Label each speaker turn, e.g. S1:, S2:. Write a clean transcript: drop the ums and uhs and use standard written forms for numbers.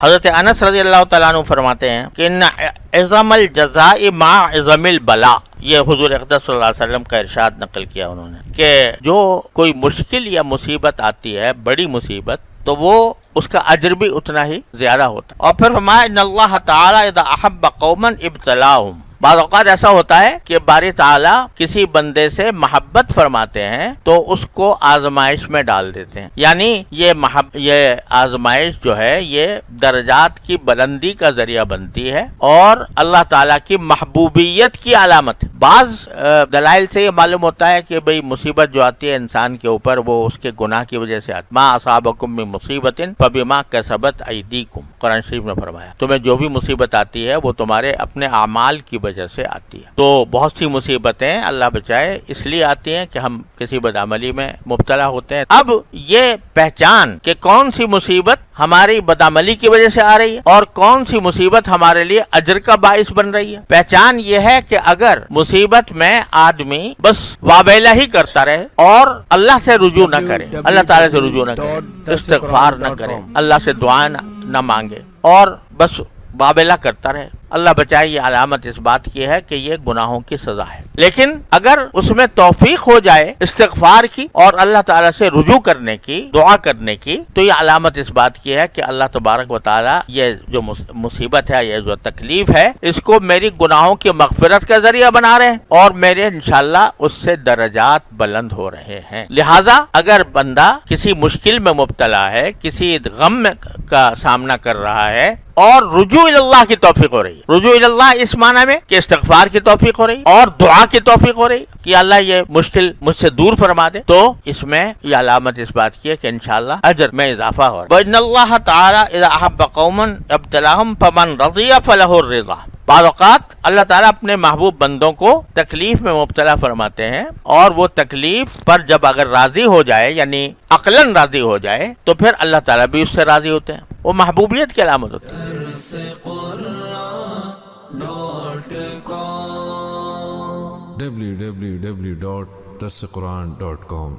S1: حضرت انس رضی اللہ تعالیٰ عنہ فرماتے ہیں کہ ان عظم الجزاء مع عظم البلاء، یہ حضور اقدس صلی اللہ علیہ وسلم کا ارشاد نقل کیا انہوں نے کہ جو کوئی مشکل یا مصیبت آتی ہے، بڑی مصیبت، تو وہ اس کا اجر بھی اتنا ہی زیادہ ہوتا ہے۔ اور پھر فرمایا ان اللہ تعالی اذا احب قوما ابتلاهم، بعض اوقات ایسا ہوتا ہے کہ باری تعالیٰ کسی بندے سے محبت فرماتے ہیں تو اس کو آزمائش میں ڈال دیتے ہیں، یعنی یہ آزمائش جو ہے یہ درجات کی بلندی کا ذریعہ بنتی ہے اور اللہ تعالیٰ کی محبوبیت کی علامت ہے۔ بعض دلائل سے یہ معلوم ہوتا ہے کہ بھئی مصیبت جو آتی ہے انسان کے اوپر وہ اس کے گناہ کی وجہ سے آتی ہے۔ ما اصابکم من مصیبت فبما کسبت ایدیکم، قرآن شریف میں فرمایا تمہیں جو بھی مصیبت آتی ہے وہ تمہارے اپنے اعمال کی وجہ سے آتی ہے۔ تو بہت سی مصیبتیں اللہ بچائے اس لیے آتی ہیں کہ ہم کسی بدعملی میں مبتلا ہوتے ہیں۔ اب یہ پہچان کہ کون سی مصیبت ہماری بدعملی کی وجہ سے آ رہی ہے اور کون سی مصیبت ہمارے لیے اجر کا باعث بن رہی ہے، پہچان یہ ہے کہ اگر مصیبت میں آدمی بس وابیلہ ہی کرتا رہے اور اللہ سے رجوع نہ کرے، اللہ تعالیٰ سے رجوع نہ کرے، استغفار نہ کرے، اللہ سے دعا نہ مانگے اور بس وابیلہ کرتا رہے، اللہ بچائے یہ علامت اس بات کی ہے کہ یہ گناہوں کی سزا ہے۔ لیکن اگر اس میں توفیق ہو جائے استغفار کی اور اللہ تعالیٰ سے رجوع کرنے کی، دعا کرنے کی، تو یہ علامت اس بات کی ہے کہ اللہ تبارک و تعالیٰ یہ جو مصیبت ہے، یہ جو تکلیف ہے، اس کو میری گناہوں کی مغفرت کا ذریعہ بنا رہے ہیں اور میرے انشاءاللہ اس سے درجات بلند ہو رہے ہیں۔ لہٰذا اگر بندہ کسی مشکل میں مبتلا ہے، کسی غم کا سامنا کر رہا ہے اور رجوع اللہ کی توفیق ہو رہی ہے، رجوع اللہ اس معنی میں کہ استغفار کی توفیق ہو رہی اور دعا کی توفیق ہو رہی کہ اللہ یہ مشکل مجھ سے دور فرما دے، تو اس میں یہ علامت اس بات کی ہے کہ انشاءاللہ اجر میں اضافہ ہو رہا ہے۔ وَإِنَّ اللَّهَ تَعَالَى إِذَا أَحَبَّ قَوْمًا ابْتَلَاهُمْ فَمَنْ رَضِيَ فَلَهُ الرِّضَى۔ بعض اوقات اللہ تعالیٰ اپنے محبوب بندوں کو تکلیف میں مبتلا فرماتے ہیں اور وہ تکلیف پر جب اگر راضی ہو جائے، یعنی عقلاً راضی ہو جائے، تو پھر اللہ تعالیٰ بھی اس سے راضی ہوتے ہیں، وہ محبوبیت کی علامت ہوتی ہے۔
S2: www.darsequran.com